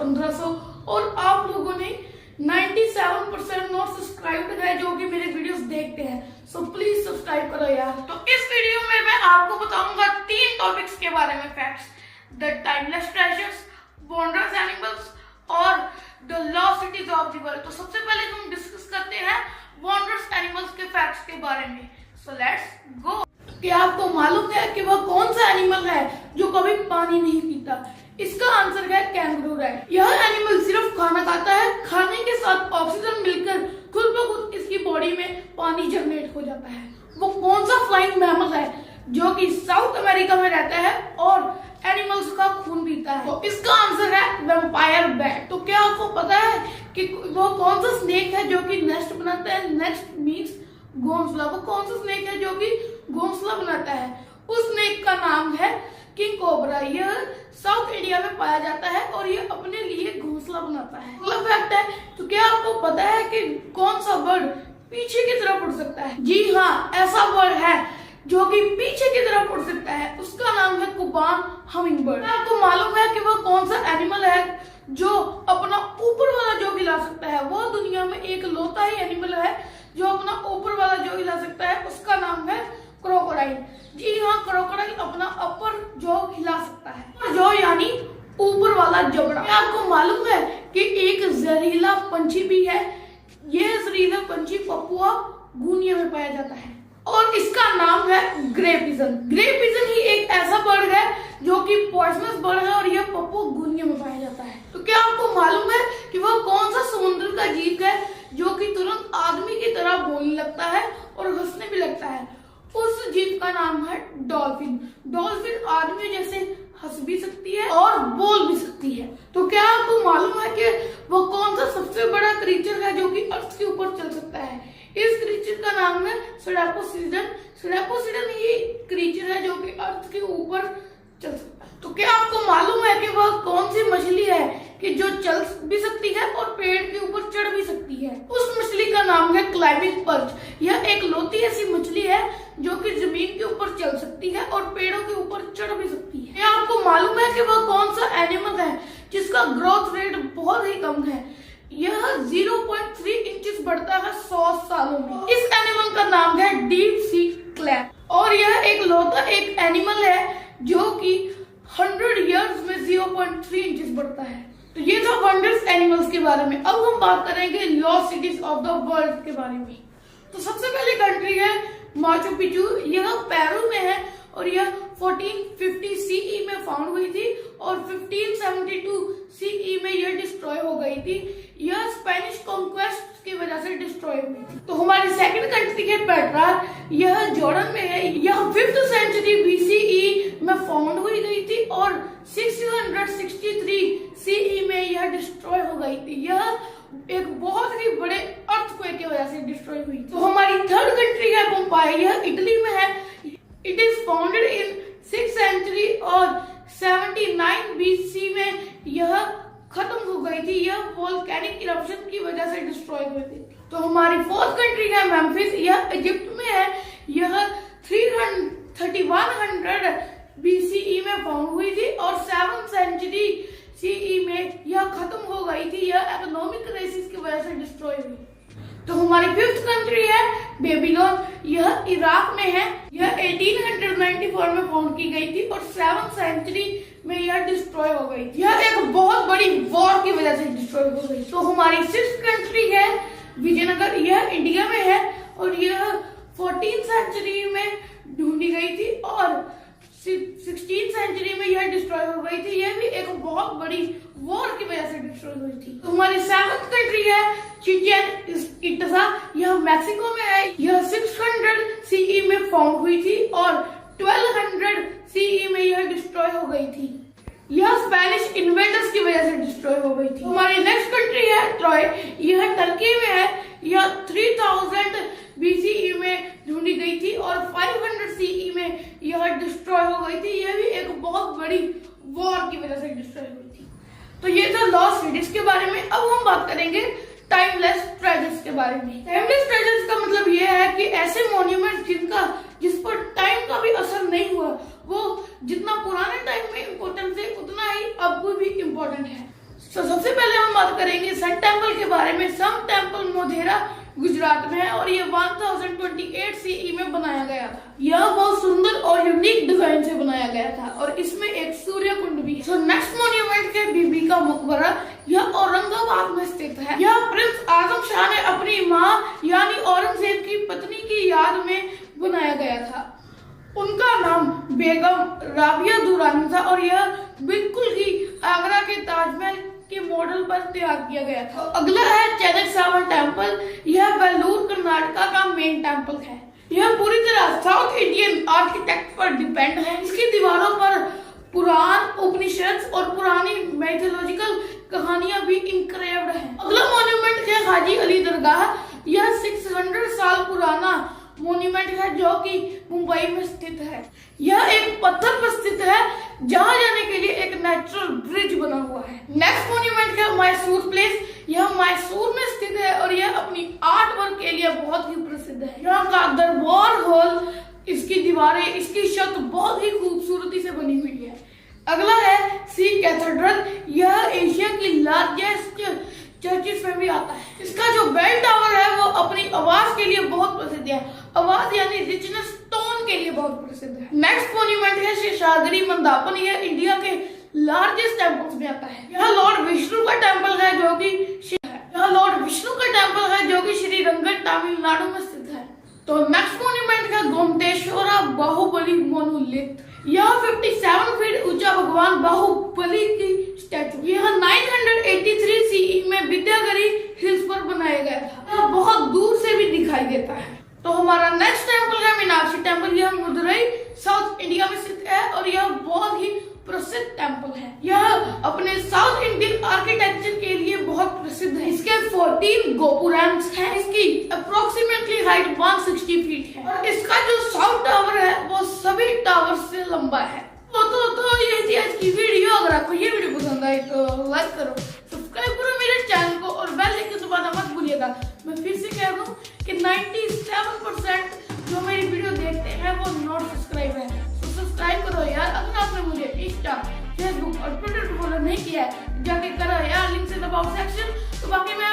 1500 और आप लोगों ने 97% नॉट सब्सक्राइब्ड है जो कि मेरे वीडियोस देखते हैं। सो प्लीज सब्सक्राइब करो यार। तो इस वीडियो में मैं आपको बताऊंगा 3 टॉपिक्स के बारे में facts, the timeless treasures, wondrous animals और the lost cities of the world. तो सबसे पहले हम डिस्कस करते हैं वंडरस एनिमल्स के फैक्ट्स के बारे में। So let's go. क्या आपको मालूम है कि वह कौन सा एनिमल है जो कभी पानी नहीं पीता? इसका आंसर है कैंगरू रैट। यह एनिमल सिर्फ खाना खाता है, खाने के साथ ऑक्सीजन मिलकर खुद ब खुद इसकी बॉडी में पानी जनरेट हो जाता है। वो कौन सा फ्लाइंग मैमल है जो कि साउथ अमेरिका में रहता है और एनिमल्स का खून पीता है? तो इसका आंसर है वैम्पायर बैट। तो क्या आपको पता है कि वो कौन सा स्नेक है जो कि नेस्ट बनाता है? नेस्ट मीन्स घोंसला। वो कौन सा स्नेक है जो कि घोंसला बनाता है? उस स्नेक का नाम है किंग कोबरा। यह साउथ इंडिया में पाया जाता है और यह अपने लिए घोंसला बनाता है। अगला फैक्ट है, तो क्या आपको पता है कि कौन सा बर्ड पीछे की तरफ उड़ सकता है? जी हाँ, ऐसा बर्ड है जो कि पीछे की तरफ उड़ सकता है। उसका नाम है कुबान हमिंग बर्ड। आपको मालूम है कि वह कौन सा एनिमल है जो अपना ऊपर वाला जो हिला सकता है? वो दुनिया में एक लौता ही एनिमल है जो अपना ऊपर वाला जो हिला सकता है। उसका नाम है क्रोकोडाइल। जी हाँ, क्रोकोडाइल अपना अपर जो हिला सकता है, जो यानी ऊपर वाला जबड़ा। आपको मालूम है कि एक जहरीला पंछी भी है। यह जहरीला पंछी पपुआ गुनिया में पाया जाता है और इसका नाम है ग्रे पिजन। ग्रे पिजन ही एक ऐसा बर्ड है जो कि पॉइजनस बर्ड है और यह पपुआ गुनिया में पाया जाता है। तो क्या आपको मालूम है कि वह कौन सा समुद्र का जीव है जो कि तुरंत आदमी की तरह बोलने लगता है और हंसने भी लगता है? उस जीव का नाम है डॉल्फिन। डॉल्फिन आदमी जैसे हंस भी सकती है और बोल भी सकती है। तो क्या आपको मालूम है कि वो कौन सा सबसे बड़ा क्रीचर है जो कि अर्थ के ऊपर चल सकता है? इस क्रीचर का नाम है सेडापोसिडन। सेडापोसिडन ही क्रीचर है जो कि अर्थ के ऊपर चल सकता है। तो क्या आपको मालूम है कि वह कौन सी मछली है कि जो चल भी सकती है और पेड़ के ऊपर चढ़ भी सकती है? उस मछली का नाम है क्लाइंबिंग पर्च। यह एक लौती ऐसी मछली है जो कि जमीन के ऊपर चल सकती है और पेड़ों के ऊपर चढ़ भी सकती है। क्या आपको मालूम है कि वह कौन सा एनिमल है जिसका ग्रोथ रेट बहुत ही कम है? यह 0.3 इंचेस बढ़ता है 100 सालों में। इस एनिमल का नाम है डीप सी क्लैप और यह एक लौता एक एनिमल है जो कि 100 इयर्स में 0.3 इंचेस बढ़ता है। तो ये था वंडरस एनिमल्स के बारे में। अब हम बात करेंगे lost cities of the world के बारे में। तो सबसे पहली कंट्री है माचू पिचू। यह पेरू में है और यह 1450 सीई में फाउंड हुई थी और 1572 सीई में यह डिस्ट्रॉय हो गई थी। यह स्पेनिश कॉन्क्वेस्ट की वजह से डिस्ट्रॉय हुई थी। तो हमारी सेकंड कंट्री है पेट्रा। यह जॉर्डन में है। यह 5th सेंचुरी बीसीई में फाउंड हुई गई थी और 663 सीई में यह डिस्ट्रॉय हो गई थी। यह एक बहुत ही बड़े अर्थक्वेक की वजह से डिस्ट्रॉय हुई। तो हमारी थर्ड कंट्री है पोम्पाई। यह इटली में है। It is founded in 6th century और 79 बीसी में यह खत्म हो गई थी। यह वोल्केनिक इरप्शन की वजह से डिस्ट्रॉय हुई थी। तो हमारी फोर्थ कंट्री है मेम्फिस। यह इजिप्ट में है। यह 3100 बीसीई में फाउंड हुई थी और 7th सेंचुरी सीई में यह खत्म हो गई थी। यह इकोनॉमिक क्राइसिस की वजह से डिस्ट्रॉय हुई। तो हमारी 5th कंट्री है बेबीलोन। यह इराक में है। यह 1894 में फाउंड की गई थी और 7th सेंचुरी में यह डिस्ट्रॉय हो गई थी। यह एक बहुत बड़ी वॉर की वजह से डिस्ट्रॉय हो गई। तो हमारी 6th कंट्री है विजयनगर। यह इंडिया में है और यह 14th सेंचुरी में ढूंढी गई थी और 16th सेंचुरी में यह डिस्ट्रॉय हो गई थी। यह भी एक बहुत बड़ी वॉर की वजह से डिस्ट्रॉय हुई थी। तो हमारी 7th कंट्री है चिचेन इट्जा। यह मैक्सिको में है। यह 600 सीई में फाउंड हुई थी और 1200 सीई में यह डिस्ट्रॉय हो गई थी। यह स्पेनिश इन्वेडर्स की वजह से डिस्ट्रॉय हो गई थी। हमारी नेक्स्ट कंट्री है ट्रॉय। यह टर्की में है। यह 3000 बीसीई में ढूंढी गई थी और 500 सीई में यह डिस्ट्रॉय हो गई थी। यह भी एक बहुत बड़ी वॉर की वजह से डिस्ट्रॉय हुई थी। तो ये था लॉस्ट सिटीज के बारे में। अब हम बात करेंगे टाइमलेस ट्रेजर्स के बारे में। टाइमलेस ट्रेजर्स का मतलब यह है कि ऐसे मॉन्यूमेंट जिस पर टाइम का भी असर नहीं हुआ, वो जितना पुराने टाइम में इम्पोर्टेंट थे उतना ही अब भी इम्पोर्टेंट है। तो सबसे बात करेंगे सन टेम्पल के बारे में। सन टेम्पल मोढेरा गुजरात में है और ये 1028 सीई में बनाया गया था। यह बहुत सुंदर और यूनिक डिजाइन से बनाया गया था और इसमें एक सूर्य कुंड भी है। नेक्स्ट मॉन्यूमेंट है बीबी का मकबरा। यह औरंगाबाद में स्थित है। यह प्रिंस आजम शाह ने अपनी माँ यानी औरंगजेब की पत्नी की याद में बनाया गया था। उनका नाम बेगम राबिया दुरानी था और यह बिल्कुल ही आगरा के ताजमहल के मॉडल पर तैयार किया गया था। अगला है चेदक सावर टेम्पल। यह वेल्लूर कर्नाटका का मेन टेम्पल है। यह पूरी तरह साउथ इंडियन आर्किटेक्ट पर डिपेंड है। इसकी दीवारों पर पुराण उपनिषद और पुरानी मैथोलॉजिकल कहानियां भी इंक्रेव्ड हैं। अगला मॉन्यूमेंट है हाजी अली दरगाह। यह 600 साल पुराना मॉन्यूमेंट है जो कि मुंबई में स्थित है। यह एक पत्थर पर स्थित है जहां जाने के लिए एक नेचुरल ब्रिज बना हुआ है। नेक्स्ट मॉन्यूमेंट है मैसूर प्लेस। यह मैसूर में स्थित है और यह अपनी आर्ट वर्क के लिए बहुत ही प्रसिद्ध है। यहाँ का दरबार हॉल, इसकी दीवारें, इसकी छत बहुत ही खूबसूरती से बनी हुई है। अगला है सी कैथेड्रल। यह एशिया की लार्जेस्ट चर्चिस में भी आता है। इसका जो बेल टावर है वो अपनी आवाज के लिए बहुत प्रसिद्ध है। आवाज यानी रिचनेस टोन के लिए बहुत प्रसिद्ध है। नेक्स्ट मॉन्यूमेंट है शेषाद्री मंदापन। यह इंडिया के लार्जेस्ट टेम्पल्स में आता है। यह लॉर्ड विष्णु का टेम्पल है जो कि यह लॉर्ड विष्णु का टेम्पल है जो कि श्रीरंगन तमिलनाडु में स्थित है। तो नेक्स्ट मॉन्यूमेंट है गोमतेश्वरा बाहुबली मोनोलिथ। यह 57 फीट ऊंचा भगवान बाहुबली की स्टैचू। यह 983 सीई में विद्यागिरी हिल्स पर बनाया गया था। यह बहुत दूर से भी दिखाई देता है। तो हमारा नेक्स्ट टेम्पल है मीनाक्षी टेम्पल। यह मदुरई साउथ इंडिया में स्थित है और यह बहुत ही प्रसिद्ध टेम्पल है। यह अपने साउथ इंडियन आर्किटेक्चर के लिए बहुत प्रसिद्ध है। इसके 14 गोपुरम्स हैं। इसकी अप्रोक्सीमेटली हाइट 160 फीट है और इसका जो साउथ टावर है वो सभी टावर से लंबा है। तो ये थी आज की वीडियो। अगर आपको ये वीडियो पसंद आई तो लाइक करो, सब्सक्राइब करो मेरे चैनल को और बेल आइकन दबाना मत भूलिएगा। मैं फिर से कह रहा हूँ कि 97% जो मेरी वीडियो देखते हैं वो नॉट सब्सक्राइब है। तो सब्सक्राइब करो यार। अगर आपने मुझे इंस्टा, फेसबुक और ट्विटर पर फॉलो नहीं किया है जाके करो यार, लिंक से दबाओ सेक्शन। तो बाकी मैं